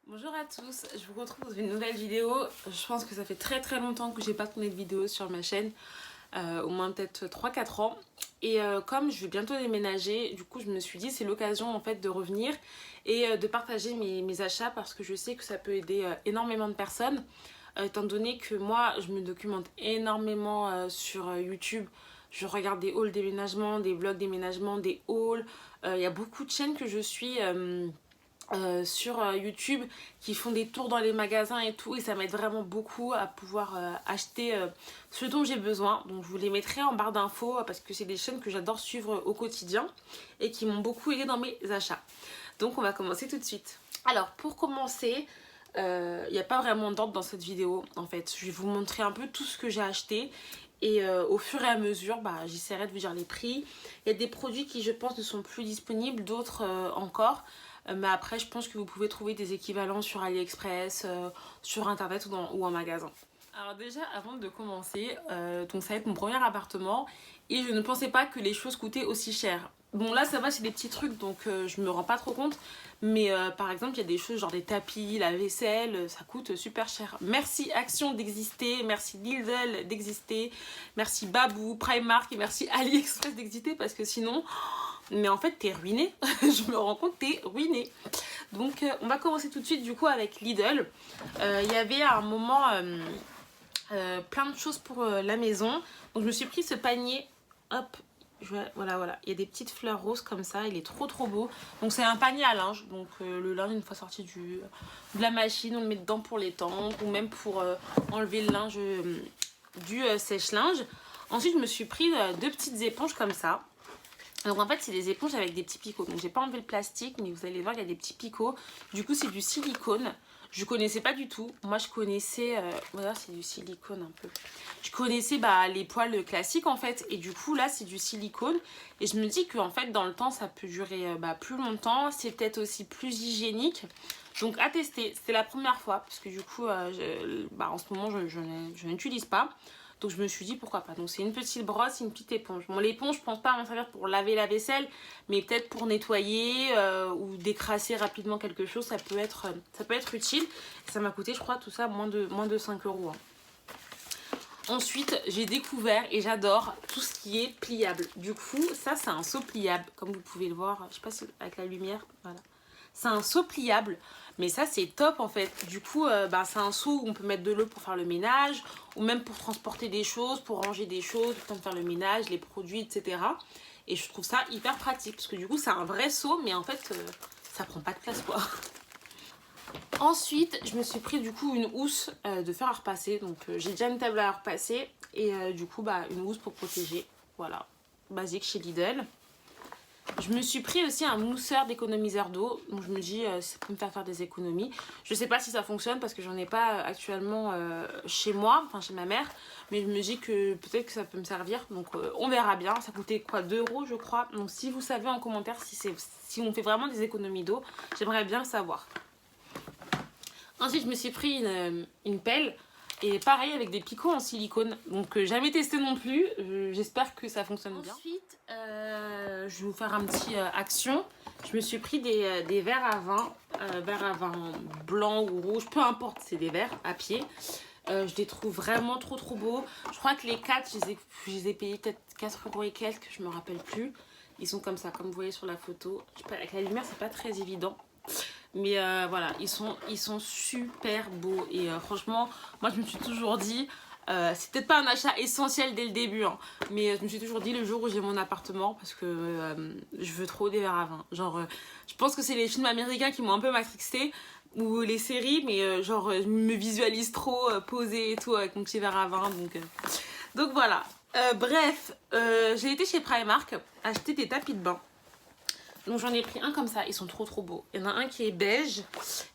Bonjour à tous, je vous retrouve dans une nouvelle vidéo. Je pense que ça fait très longtemps que j'ai pas tourné de vidéo sur ma chaîne, au moins peut-être 3-4 ans. Et comme je vais bientôt déménager, du coup je me suis dit c'est l'occasion en fait de revenir et de partager mes achats parce que je sais que ça peut aider énormément de personnes. Étant donné que moi je me documente énormément sur YouTube. Je regarde des hauls déménagement, des vlogs déménagement, des hauls. Il y a beaucoup de chaînes que je suis sur YouTube qui font des tours dans les magasins et tout, et ça m'aide vraiment beaucoup à pouvoir acheter ce dont j'ai besoin. Donc je vous les mettrai en barre d'infos parce que c'est des chaînes que j'adore suivre au quotidien et qui m'ont beaucoup aidé dans mes achats. Donc on va commencer tout de suite. Alors pour commencer, il n'y a pas vraiment d'ordre dans cette vidéo en fait. Je vais vous montrer un peu tout ce que j'ai acheté et au fur et à mesure j'essaierai de vous dire les prix. Il y a des produits qui je pense ne sont plus disponibles, d'autres encore. Mais après je pense que vous pouvez trouver des équivalents sur AliExpress, sur internet ou en magasin. Alors déjà avant de commencer, donc ça va être mon premier appartement et je ne pensais pas que les choses coûtaient aussi cher. Bon là ça va, c'est des petits trucs donc je me rends pas trop compte. Mais par exemple il y a des choses genre des tapis, la vaisselle, ça coûte super cher. Merci Action d'exister, merci Lidl d'exister, merci Babou, Primark et merci AliExpress d'exister parce que sinon... Mais en fait t'es ruiné, je me rends compte t'es ruiné. Donc on va commencer tout de suite du coup avec Lidl. Il y avait à un moment plein de choses pour la maison. Donc je me suis pris ce panier, hop, voilà, il y a des petites fleurs roses comme ça, il est trop beau. Donc c'est un panier à linge, donc le linge une fois sorti de la machine, on le met dedans pour l'étendre ou même pour enlever le linge du sèche-linge. Ensuite je me suis pris deux petites éponges comme ça. Donc en fait c'est des éponges avec des petits picots. Donc j'ai pas enlevé le plastique mais vous allez voir il y a des petits picots. Du coup c'est du silicone. Je connaissais pas du tout. Moi je connaissais... voilà c'est du silicone un peu. Je connaissais les poils classiques en fait. Et du coup là c'est du silicone. Et je me dis que en fait dans le temps ça peut durer plus longtemps. C'est peut-être aussi plus hygiénique. Donc à tester. C'était la première fois. Parce que du coup en ce moment je n'utilise pas. Donc je me suis dit pourquoi pas. Donc c'est une petite brosse et une petite éponge. Bon l'éponge je pense pas m'en servir pour laver la vaisselle. Mais peut-être pour nettoyer ou décrasser rapidement quelque chose. Ça peut être utile. Et ça m'a coûté je crois tout ça moins de 5 €. Ensuite j'ai découvert et j'adore tout ce qui est pliable. Du coup ça c'est un seau pliable. Comme vous pouvez le voir. Je sais pas si avec la lumière. Voilà. C'est un seau pliable, mais ça c'est top en fait. Du coup, c'est un seau où on peut mettre de l'eau pour faire le ménage, ou même pour transporter des choses, pour ranger des choses, pour faire le ménage, les produits, etc. Et je trouve ça hyper pratique, parce que du coup c'est un vrai seau, mais en fait ça prend pas de place quoi. Ensuite, je me suis pris du coup une housse de fer à repasser. Donc j'ai déjà une table à repasser, et du coup une housse pour protéger. Voilà, basique chez Lidl. Je me suis pris aussi un mousseur d'économiseur d'eau. Donc je me dis ça peut me faire des économies. Je sais pas si ça fonctionne parce que j'en ai pas actuellement chez moi, enfin chez ma mère. Mais je me dis que peut-être que ça peut me servir. Donc on verra bien. Ça coûtait quoi, 2 € je crois. Donc si vous savez en commentaire si on fait vraiment des économies d'eau, j'aimerais bien le savoir. Ensuite je me suis pris une pelle. Et pareil avec des picots en silicone. Donc jamais testé non plus. J'espère que ça fonctionne bien. Ensuite je vais vous faire un petit action. Je me suis pris des verres à vin blanc ou rouge, peu importe, c'est des verres à pied. Je les trouve vraiment trop beaux. Je crois que les 4 je les ai payés peut-être 4 € et quelques, je me rappelle plus. Ils sont comme ça, comme vous voyez sur la photo. Je sais pas, avec la lumière c'est pas très évident. Mais voilà, ils sont super beaux. Et franchement, moi je me suis toujours dit, c'est peut-être pas un achat essentiel dès le début, hein, mais je me suis toujours dit le jour où j'ai mon appartement, parce que je veux trop des verres à vin. Genre, je pense que c'est les films américains qui m'ont un peu matrixée, ou les séries, mais genre, je me visualise trop posée et tout avec mon petit verre à vin. Donc voilà. Bref, j'ai été chez Primark acheter des tapis de bain. Donc j'en ai pris un comme ça, ils sont trop beaux. Il y en a un qui est beige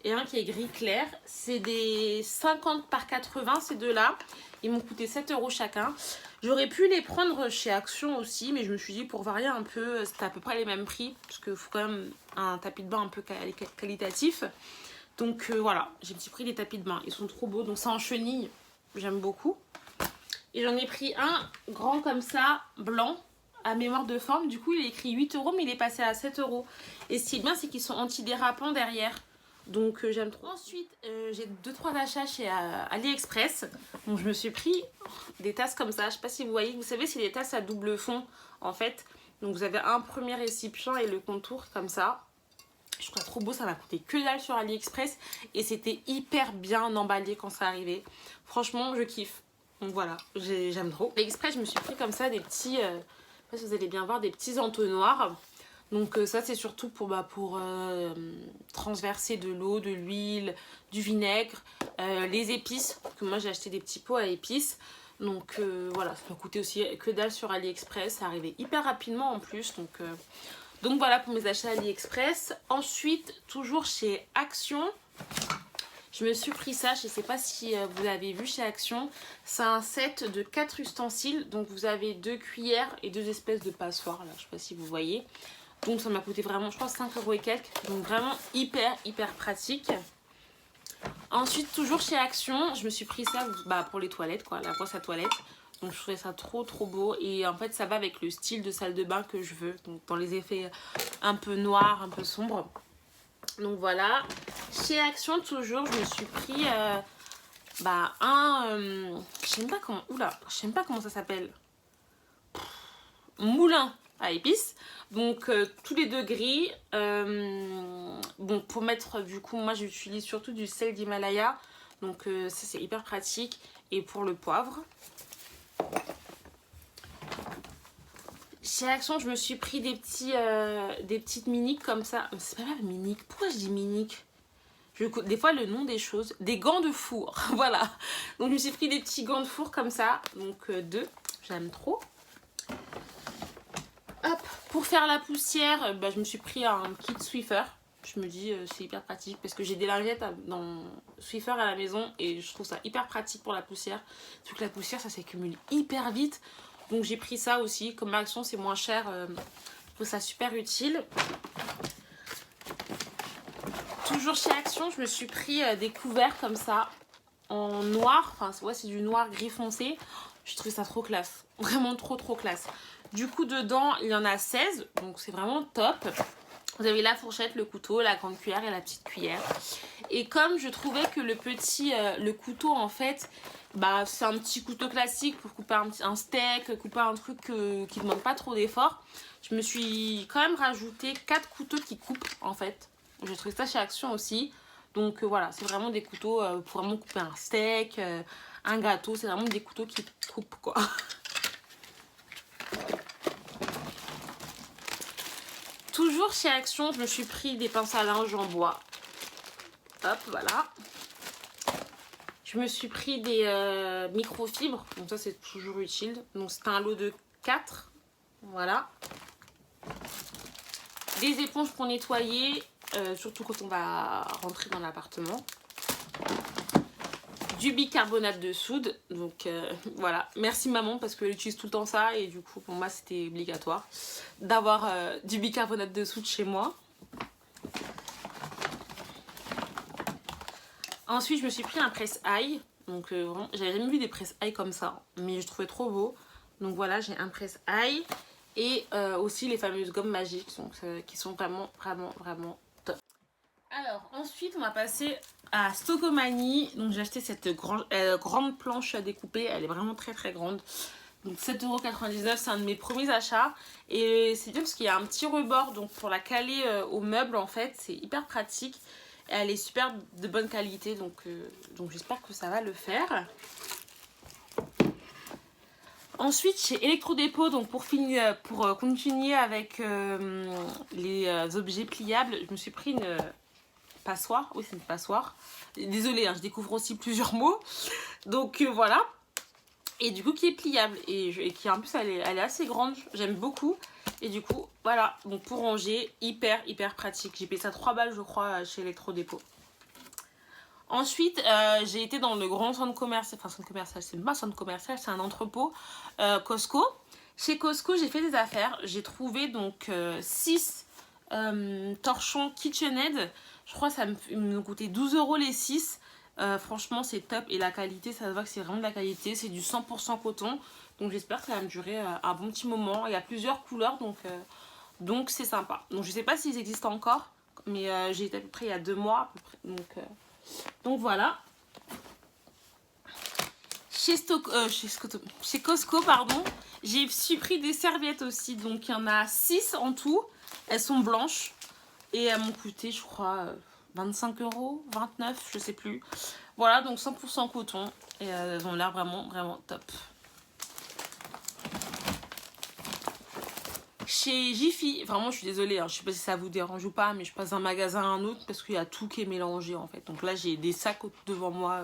et un qui est gris clair. C'est des 50 par 80 ces deux-là. Ils m'ont coûté 7 € chacun. J'aurais pu les prendre chez Action aussi, mais je me suis dit pour varier un peu, c'était à peu près les mêmes prix. Parce qu'il faut quand même un tapis de bain un peu qualitatif. Donc voilà, j'ai pris des tapis de bain. Ils sont trop beaux, donc ça en chenille, j'aime beaucoup. Et j'en ai pris un grand comme ça, blanc, à mémoire de forme. Du coup il est écrit 8 € mais il est passé à 7 €. Et ce qui est bien c'est qu'ils sont antidérapants derrière. Donc j'aime trop. Ensuite j'ai 2-3 achats chez AliExpress. Donc je me suis pris des tasses comme ça. Je sais pas si vous voyez. Vous savez, c'est des tasses à double fond en fait. Donc vous avez un premier récipient et le contour comme ça. Je trouve ça trop beau, ça m'a coûté que dalle sur AliExpress. Et c'était hyper bien emballé quand ça arrivait. Franchement, je kiffe. Donc voilà, j'aime trop. AliExpress, je me suis pris comme ça des petits... je sais pas si vous allez bien voir, des petits entonnoirs. Donc ça c'est surtout pour transverser de l'eau, de l'huile, du vinaigre, les épices. Que moi j'ai acheté des petits pots à épices. Donc voilà, ça m'a coûté aussi que dalle sur AliExpress. Ça arrivait hyper rapidement en plus. Donc voilà pour mes achats AliExpress. Ensuite, toujours chez Action, je me suis pris ça. Je ne sais pas si vous l'avez vu chez Action. C'est un set de 4 ustensiles. Donc vous avez 2 cuillères et 2 espèces de passoires. Là, je ne sais pas si vous voyez. Donc ça m'a coûté vraiment, je crois, 5 € et quelques. Donc vraiment hyper pratique. Ensuite, toujours chez Action, je me suis pris ça pour les toilettes, quoi, la brosse à toilette. Donc je trouvais ça trop beau. Et en fait, ça va avec le style de salle de bain que je veux. Donc dans les effets un peu noirs, un peu sombres. Donc voilà. Chez Action, toujours, je me suis pris je sais même pas comment ça s'appelle. Moulin à épices. Donc tous les 2 gris. Bon, pour mettre du coup, moi j'utilise surtout du sel d'Himalaya. Donc ça c'est hyper pratique. Et pour le poivre. Chez Action, je me suis pris des petites miniques comme ça. C'est pas grave, miniques. Pourquoi je dis miniques? Des fois le nom des choses. Des gants de four. Voilà. Donc je me suis pris des petits gants de four comme ça. Donc 2. J'aime trop. Hop, pour faire la poussière, je me suis pris un kit Swiffer. Je me dis c'est hyper pratique parce que j'ai des lingettes dans Swiffer à la maison et je trouve ça hyper pratique pour la poussière. Surtout que la poussière ça s'accumule hyper vite. Donc j'ai pris ça aussi. Comme Action c'est moins cher, je trouve ça super utile. Toujours chez Action, je me suis pris des couverts comme ça en noir. Enfin ouais, c'est du noir gris foncé. Je trouve ça trop classe. Vraiment trop classe. Du coup, dedans, il y en a 16. Donc, c'est vraiment top. Vous avez la fourchette, le couteau, la grande cuillère et la petite cuillère. Et comme je trouvais que le couteau, en fait, c'est un petit couteau classique pour couper un steak, couper un truc qui ne demande pas trop d'effort. Je me suis quand même rajouté 4 couteaux qui coupent, en fait. J'ai trouvé ça chez Action aussi. Donc, voilà, c'est vraiment des couteaux pour vraiment couper un steak, un gâteau. C'est vraiment des couteaux qui coupent, quoi. Toujours chez Action, je me suis pris des pinces à linge en bois. Hop, voilà. Je me suis pris des microfibres. Donc ça, c'est toujours utile. Donc c'est un lot de 4. Voilà. Des éponges pour nettoyer. Surtout quand on va rentrer dans l'appartement. Du bicarbonate de soude. Donc voilà. Merci maman parce qu'elle utilise tout le temps ça. Et du coup, pour moi, c'était obligatoire d'avoir du bicarbonate de soude chez moi. Ensuite, je me suis pris un presse-ail. Donc, j'avais jamais vu des presse-ail comme ça. Mais je trouvais trop beau. Donc voilà, j'ai un presse-ail. Et aussi les fameuses gommes magiques. Donc, qui sont vraiment top. Alors, ensuite, on va passer à Stockomanie. Donc, j'ai acheté cette grande planche à découper. Elle est vraiment très grande. Donc 7,99 €, c'est un de mes premiers achats. Et c'est bien parce qu'il y a un petit rebord. Donc pour la caler au meuble, en fait, c'est hyper pratique. Et elle est super de bonne qualité. Donc j'espère que ça va le faire. Ensuite, chez Electrodépôt, donc pour continuer avec les objets pliables, je me suis pris une passoire. Oui, c'est une passoire. Désolée, hein, je découvre aussi plusieurs mots. Donc voilà. Et du coup qui est pliable et qui en plus elle est assez grande, j'aime beaucoup. Et du coup voilà, donc pour ranger, hyper pratique. J'ai payé ça 3 balles je crois chez Electrodépôt. Ensuite j'ai été dans le grand centre commercial, enfin centre commercial, c'est pas un centre commercial, c'est un entrepôt, Costco. Chez Costco j'ai fait des affaires, j'ai trouvé donc 6 torchons KitchenAid. Je crois que ça me coûtait 12 € les 6. Franchement c'est top et la qualité, ça se voit que c'est vraiment de la qualité, c'est du 100% coton, donc j'espère que ça va me durer un bon petit moment. Il y a plusieurs couleurs donc c'est sympa. Donc je sais pas s'ils existent encore, mais j'ai été à peu près il y a 2 mois à peu près. Donc voilà. Chez Costco, pardon, j'ai pris des serviettes aussi. Donc il y en a 6 en tout. Elles sont blanches. Et elles m'ont coûté, je crois, 25 €, 29, je sais plus. Voilà, donc 100% coton. Et elles ont l'air vraiment, vraiment top. Chez Jiffy, vraiment je suis désolée, hein, je sais pas si ça vous dérange ou pas, mais je passe d'un magasin à un autre parce qu'il y a tout qui est mélangé en fait. Donc là j'ai des sacs devant moi.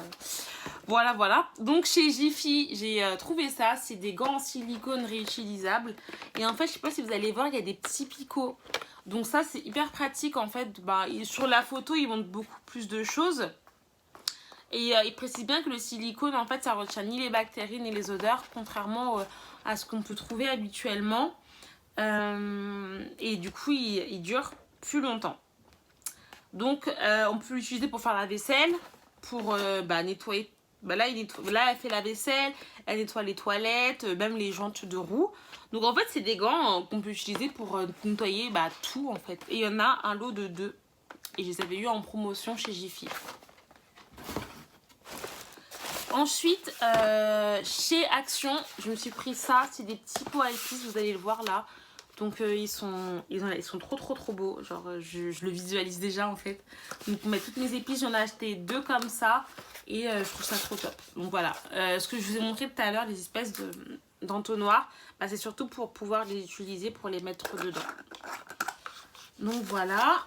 Voilà, voilà. Donc chez Jiffy, j'ai trouvé ça. C'est des gants en silicone réutilisables. Et en fait, je sais pas si vous allez voir, il y a des petits picots. Donc ça, c'est hyper pratique en fait. Bah, sur la photo, ils montrent beaucoup plus de choses. Et il précise bien que le silicone, en fait, ça retient ni les bactéries ni les odeurs, contrairement à ce qu'on peut trouver habituellement. Et du coup, il dure plus longtemps. Donc, on peut l'utiliser pour faire la vaisselle, pour nettoyer. Là, elle fait la vaisselle, elle nettoie les toilettes, même les jantes de roue. Donc, en fait, c'est des gants qu'on peut utiliser pour nettoyer tout, en fait. Et il y en a un lot de 2. Et je les avais eu en promotion chez Jiffy. Ensuite, chez Action, je me suis pris ça. C'est des petits pots à épices, vous allez le voir là. Donc ils sont trop beaux. Genre je le visualise déjà en fait. Donc pour mettre toutes mes épices, j'en ai acheté 2 comme ça. Et je trouve ça trop top. Donc voilà. Ce que je vous ai montré tout à l'heure, les espèces d'entonnoirs, c'est surtout pour pouvoir les utiliser pour les mettre dedans. Donc voilà.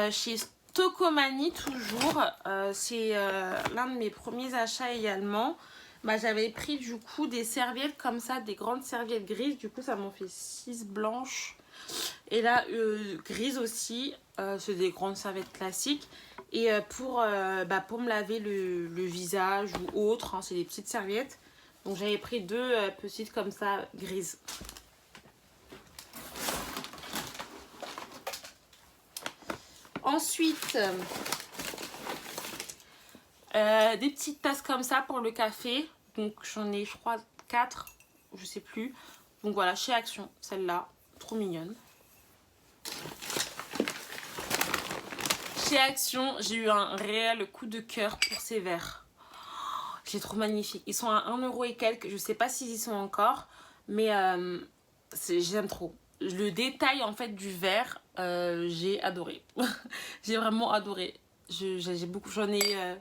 Chez Stocomanie toujours, c'est l'un de mes premiers achats également. J'avais pris du coup des serviettes comme ça, des grandes serviettes grises. Du coup ça m'en fait 6 blanches. Et là grises aussi, c'est des grandes serviettes classiques. Et pour me laver le visage ou autre, hein, c'est des petites serviettes. Donc j'avais pris 2 petites comme ça grises. Ensuite, des petites tasses comme ça pour le café. Donc j'en ai, je crois, 4, je sais plus. Donc voilà, chez Action, celle-là, trop mignonne. Chez Action, j'ai eu un réel coup de cœur pour ces verres. C'est trop magnifique. Ils sont à 1 € et quelques. Je sais pas s'ils y sont encore, mais j'aime trop. Le détail en fait du verre, j'ai adoré. J'ai vraiment adoré. J'ai beaucoup, j'en ai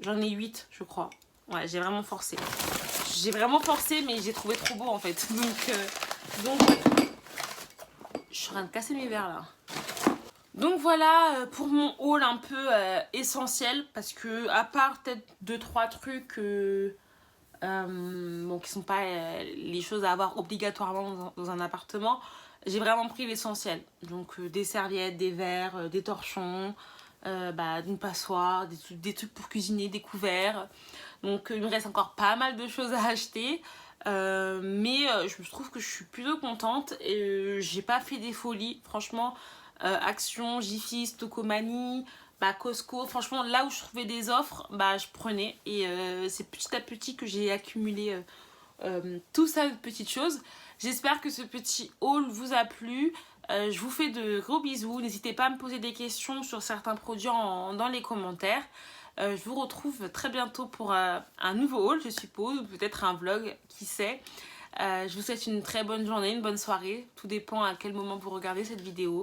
8 je crois. Ouais, j'ai vraiment forcé. Mais j'ai trouvé trop beau en fait. Donc je suis en train de casser mes verres là. Donc voilà pour mon haul un peu essentiel, parce que à part peut-être 2-3 trucs qui sont pas les choses à avoir obligatoirement dans un appartement, j'ai vraiment pris l'essentiel. Donc des serviettes, des verres, des torchons, une passoire, des trucs pour cuisiner, des couverts. Donc il me reste encore pas mal de choses à acheter. Mais je trouve que je suis plutôt contente et j'ai pas fait des folies. Franchement, Action, Jiffy, Stocomanie, Costco, franchement là où je trouvais des offres, je prenais. Et c'est petit à petit que j'ai accumulé tout ça de petites choses. J'espère que ce petit haul vous a plu. Je vous fais de gros bisous. N'hésitez pas à me poser des questions sur certains produits dans les commentaires. Je vous retrouve très bientôt pour un nouveau haul, je suppose, ou peut-être un vlog, qui sait. Je vous souhaite une très bonne journée, une bonne soirée. Tout dépend à quel moment vous regardez cette vidéo.